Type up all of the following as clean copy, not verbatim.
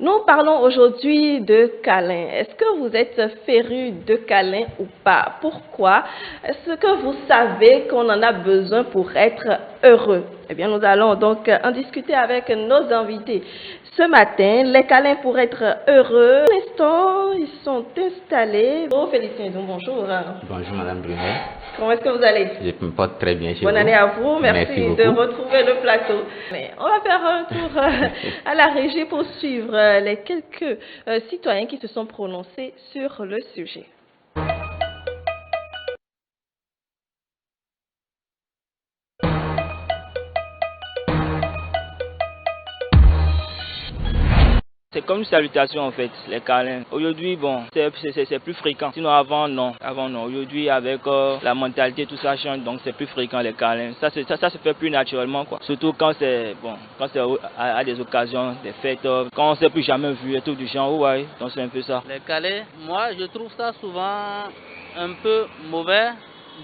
Nous parlons aujourd'hui de câlins. Est-ce que vous êtes féru de câlins ou pas? Pourquoi? Est-ce que vous savez qu'on en a besoin pour être heureux? Eh bien, nous allons donc en discuter avec nos invités. Ce matin, les câlins pour être heureux. Pour l'instant, ils sont installés. Oh, Félicien, bonjour. Bonjour Madame Brunet. Comment est-ce que vous allez? Je me porte très bien chez vous. Bonne année à vous. Merci beaucoup. de retrouver le plateau. Mais on va faire un tour à la régie pour suivre les quelques citoyens qui se sont prononcés sur le sujet. C'est comme une salutation en fait, les câlins. Aujourd'hui, bon, c'est plus fréquent. Sinon avant non. Aujourd'hui avec la mentalité, tout ça change, donc c'est plus fréquent les câlins. Ça se fait plus naturellement quoi. Surtout quand c'est à des occasions, des fêtes, quand on s'est plus jamais vu et tout du genre, ouais. Donc c'est un peu ça. Les câlins, moi je trouve ça souvent un peu mauvais.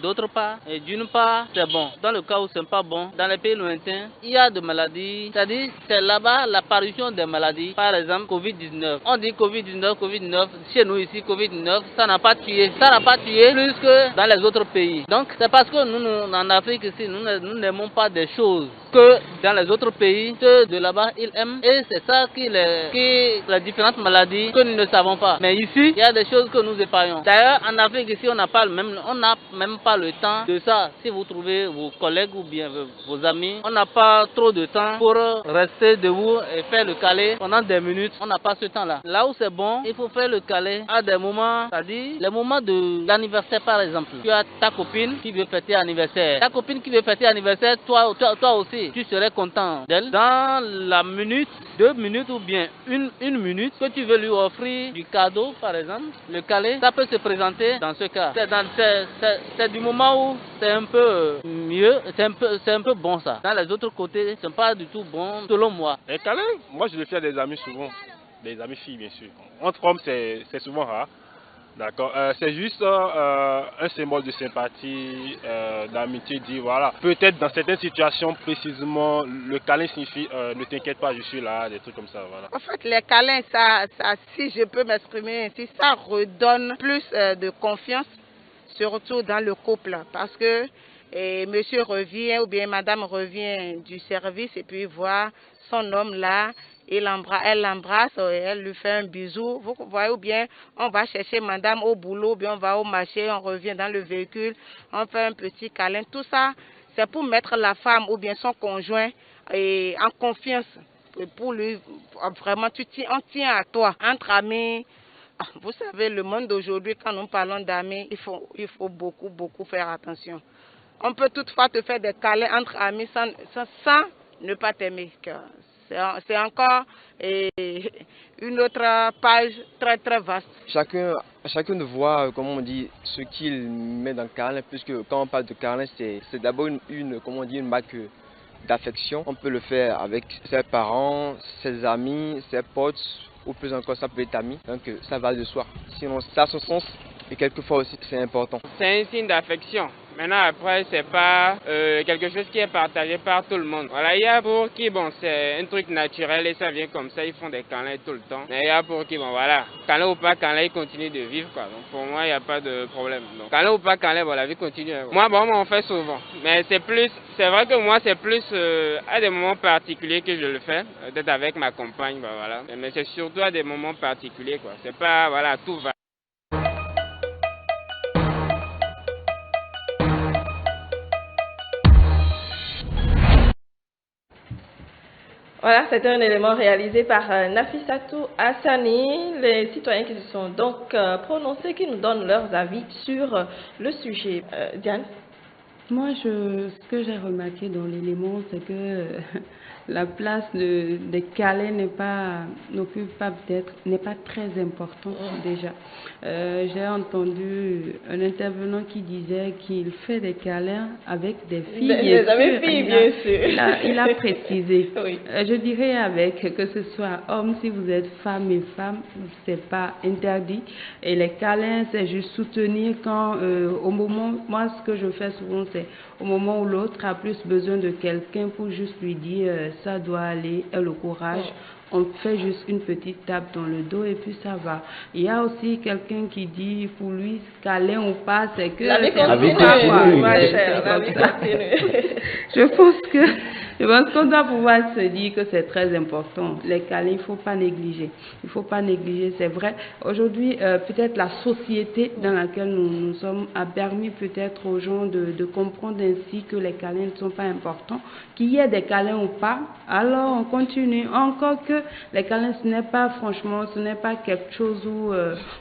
D'autre part, et d'une part, c'est bon. Dans le cas où c'est pas bon, dans les pays lointains, il y a des maladies. C'est-à-dire, c'est là-bas l'apparition des maladies. Par exemple, Covid-19. On dit Covid-19. Chez nous ici, Covid-19, ça n'a pas tué. Ça n'a pas tué plus que dans les autres pays. Donc, c'est parce que nous, en Afrique ici, nous n'aimons pas des choses que dans les autres pays, que de là-bas, ils aiment. Et c'est ça qui les différentes maladies que nous ne savons pas. Mais ici, il y a des choses que nous épargnons. D'ailleurs, en Afrique ici, on n'a même pas le temps de ça. Si vous trouvez vos collègues ou bien vos amis, on n'a pas trop de temps pour rester debout et faire le câlin pendant des minutes. On n'a pas ce temps-là. Là où c'est bon, il faut faire le câlin à des moments, c'est-à-dire les moments de l'anniversaire par exemple. Tu as ta copine qui veut fêter anniversaire. Ta copine qui veut fêter anniversaire, toi aussi, tu serais content d'elle. Dans la minute, 2 minutes ou bien une minute que tu veux lui offrir du cadeau par exemple, le câlin, ça peut se présenter dans ce cas. C'est du moment où c'est un peu mieux, c'est un peu bon ça. Dans les autres côtés, c'est pas du tout bon selon moi. Les câlins, moi je le fais à des amis souvent, des amis filles bien sûr. Entre hommes c'est souvent rare, d'accord. C'est juste un symbole de sympathie, d'amitié, dire voilà. Peut-être dans certaines situations précisément, le câlin signifie ne t'inquiète pas, je suis là, des trucs comme ça, voilà. En fait, les câlins, ça, si je peux m'exprimer ainsi, ça redonne plus de confiance. Surtout dans le couple, parce que monsieur revient ou bien madame revient du service et puis voit son homme là, elle l'embrasse, elle lui fait un bisou, vous voyez, ou bien on va chercher madame au boulot, ou bien on va au marché, on revient dans le véhicule, on fait un petit câlin, tout ça c'est pour mettre la femme ou bien son conjoint en confiance, pour lui, vraiment on tient à toi, entre amis. Vous savez, le monde d'aujourd'hui, quand nous parlons d'amis, il faut beaucoup faire attention. On peut toutefois te faire des câlins entre amis sans ne pas t'aimer. C'est encore une autre page très très vaste. Chacun de voir, comment on dit, ce qu'il met dans le câlin, puisque quand on parle de câlin, c'est d'abord une marque d'affection. On peut le faire avec ses parents, ses amis, ses potes, ou plus encore ça peut être ami, donc ça va de soi. Sinon ça a son sens et quelquefois aussi c'est important. C'est un signe d'affection. Maintenant après c'est pas quelque chose qui est partagé par tout le monde. Voilà, il y a pour qui bon c'est un truc naturel et ça vient comme ça, ils font des câlins tout le temps. Mais il y a pour qui bon voilà, câlin ou pas câlin, ils continuent de vivre quoi. Donc pour moi il n'y a pas de problème. Donc câlin ou pas câlin, bon la vie continue. Moi on fait souvent. Mais c'est vrai que moi c'est plus à des moments particuliers que je le fais, peut-être avec ma compagne, bah, voilà. Mais c'est surtout à des moments particuliers quoi. C'est pas voilà tout va. Voilà, c'était un élément réalisé par Nafissatou Hassani, les citoyens qui se sont donc prononcés, qui nous donnent leurs avis sur le sujet. Diane? Moi, ce que j'ai remarqué dans l'élément, c'est que la place des câlins n'est pas très importante déjà. J'ai entendu un intervenant qui disait qu'il fait des câlins avec des filles. Des amis filles, bien sûr. Il a précisé. Oui. Je dirais que ce soit homme, si vous êtes femme et femme, c'est pas interdit. Et les câlins, c'est juste soutenir quand, au moment, moi ce que je fais souvent, c'est au moment où l'autre a plus besoin de quelqu'un pour juste lui dire ça doit aller, et le courage. On fait juste une petite tape dans le dos et puis ça va. Il y a aussi quelqu'un qui dit, pour lui, câlin ou pas, c'est que... La vie continue, ma chère, la vie continue. Je pense qu'on doit pouvoir se dire que c'est très important. Les câlins, il ne faut pas négliger. Il ne faut pas négliger, c'est vrai. Aujourd'hui, peut-être la société dans laquelle nous sommes a permis peut-être aux gens de comprendre ainsi que les câlins ne sont pas importants. Qu'il y ait des câlins ou pas, alors on continue. Encore que les câlins, ce n'est pas franchement, ce n'est pas quelque chose où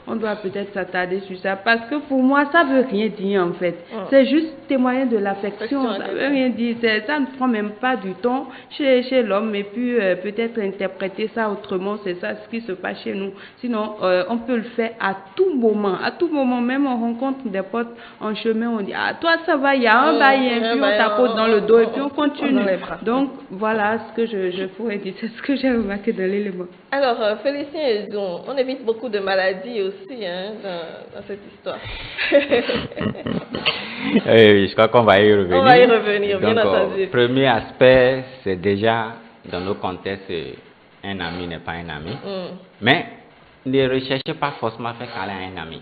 on doit peut-être s'attarder sur ça. Parce que pour moi, ça ne veut rien dire en fait. C'est juste témoigner de l'affection. Ça ne veut rien dire. Ça ne prend même pas du temps chez l'homme. Et puis peut-être interpréter ça autrement. C'est ça ce qui se passe chez nous. Sinon, on peut le faire à tout moment. À tout moment, même on rencontre des potes en chemin. On dit, ah toi ça va, il y a un bail. Puis on tapote dans le dos et puis on continue. Donc voilà ce que je pourrais dire. C'est ce que j'ai remarqué dans l'élément. Alors, Félicien Edon, on évite beaucoup de maladies aussi dans cette histoire. Je crois qu'on va y revenir. On va y revenir, bien Donc, entendu. Premier aspect, c'est déjà, dans nos contextes, un ami n'est pas un ami. Mais ne recherchez pas forcément à faire câlin à un ami.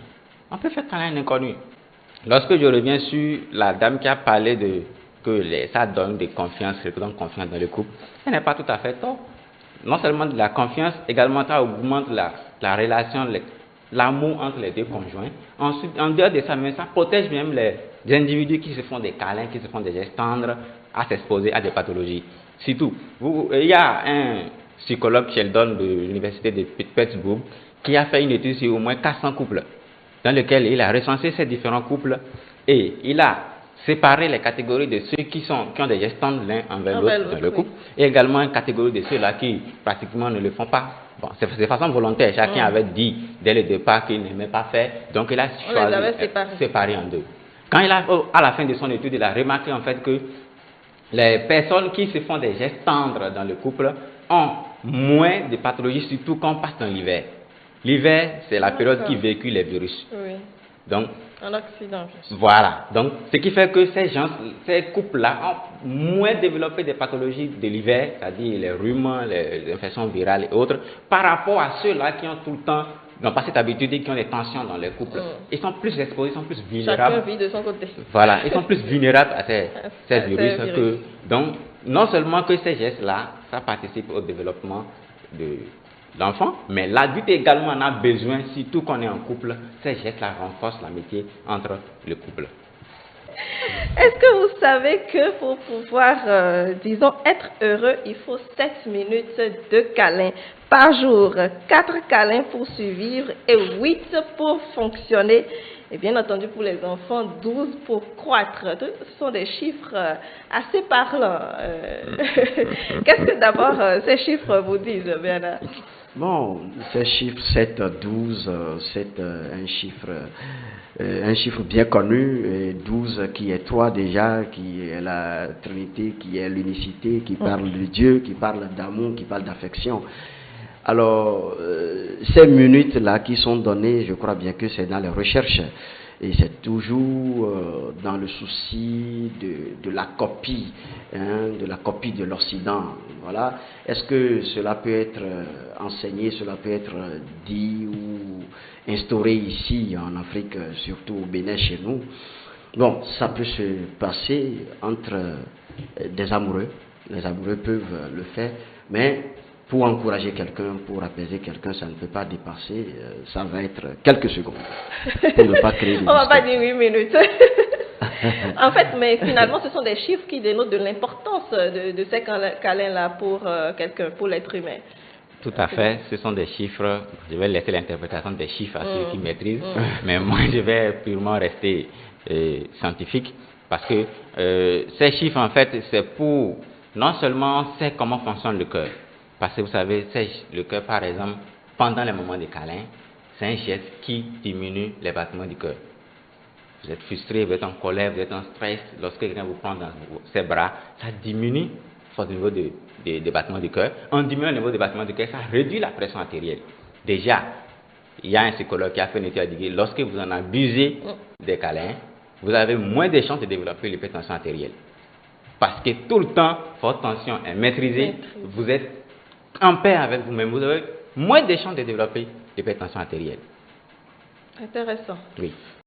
On peut faire câlin à un inconnu. Lorsque je reviens sur la dame qui a parlé de que ça donne de confiance, ça donne confiance dans le couple, elle n'est pas tout à fait tort. Non seulement de la confiance, également ça augmente la relation, l'amour entre les deux conjoints. Ensuite, en dehors de ça, mais ça protège même les individus qui se font des câlins, qui se font des gestes tendres, à s'exposer à des pathologies. Surtout, il y a un psychologue Sheldon de l'université de Pittsburgh qui a fait une étude sur au moins 400 couples, dans lequel il a recensé ces différents couples et il a séparer les catégories de ceux qui ont des gestes tendres l'un envers l'autre dans le couple, et également une catégorie de ceux-là qui pratiquement ne le font pas. Bon, c'est de façon volontaire, chacun avait dit dès le départ qu'il n'aimait pas faire, donc il a choisi séparé en deux. Quand il a, à la fin de son étude, il a remarqué en fait que les personnes qui se font des gestes tendres dans le couple ont moins de pathologies, surtout quand on passe dans l'hiver. L'hiver, c'est la période qui véhicule les virus. Oui. Donc, en Occident. Voilà. Donc, ce qui fait que ces couples-là ont moins développé des pathologies de l'hiver, c'est-à-dire les rhumes, les infections virales et autres, par rapport à ceux-là qui ont tout le temps, n'ont pas cette habitude et qui ont des tensions dans les couples. Ils sont plus exposés, ils sont plus vulnérables. Chacun vit de son côté. Voilà. Ils sont plus vulnérables à ces virus. Donc, non seulement que ces gestes-là, ça participe au développement de l'enfant, mais l'adulte également en a besoin, surtout qu'on est en couple. Ces gestes-là renforcent l'amitié entre le couple. Est-ce que vous savez que pour pouvoir, disons, être heureux, il faut 7 minutes de câlins par jour, 4 câlins pour survivre et 8 pour fonctionner. Et bien entendu, pour les enfants, 12 pour croître. Ce sont des chiffres assez parlants. Qu'est-ce que d'abord ces chiffres vous disent, Bernard? Bon, ces chiffres 7, 12, c'est un chiffre bien connu, et 12 qui est 3 déjà, qui est la Trinité, qui est l'unicité, qui parle de Dieu, qui parle d'amour, qui parle d'affection. Alors, ces minutes-là qui sont données, je crois bien que c'est dans les recherches. Et c'est toujours dans le souci de la copie, de la copie de l'Occident. Voilà. Est-ce que cela peut être enseigné, cela peut être dit ou instauré ici en Afrique, surtout au Bénin chez nous? Bon, ça peut se passer entre des amoureux. Les amoureux peuvent le faire, mais pour encourager quelqu'un, pour apaiser quelqu'un, ça ne peut pas dépasser, ça va être quelques secondes. Pour ne pas créer de On ne va pas dire 8 minutes. En fait, mais finalement, ce sont des chiffres qui dénotent de l'importance de ces câlins-là pour quelqu'un, pour l'être humain. Tout à fait, ce sont des chiffres. Je vais laisser l'interprétation des chiffres à ceux qui maîtrisent, mais moi je vais purement rester scientifique, parce que ces chiffres, en fait, c'est pour, non seulement on sait comment fonctionne le cœur, parce que vous savez, le cœur, par exemple, pendant les moments de câlin, c'est un geste qui diminue les battements du cœur. Vous êtes frustré, vous êtes en colère, vous êtes en stress, lorsque quelqu'un vous prend dans ses bras, ça diminue au niveau des battements du cœur. En diminuant le niveau des battements du cœur, ça réduit la pression artérielle. Déjà, il y a un psychologue qui a fait une étude, qui dit, lorsque vous en abusez des câlins, vous avez moins de chances de développer l'hypertension artérielle. Parce que tout le temps, votre tension est maîtrisée, vous êtes en paix avec vous-même, vous avez moins de chances de développer l'hypertension artérielle. Intéressant. Oui.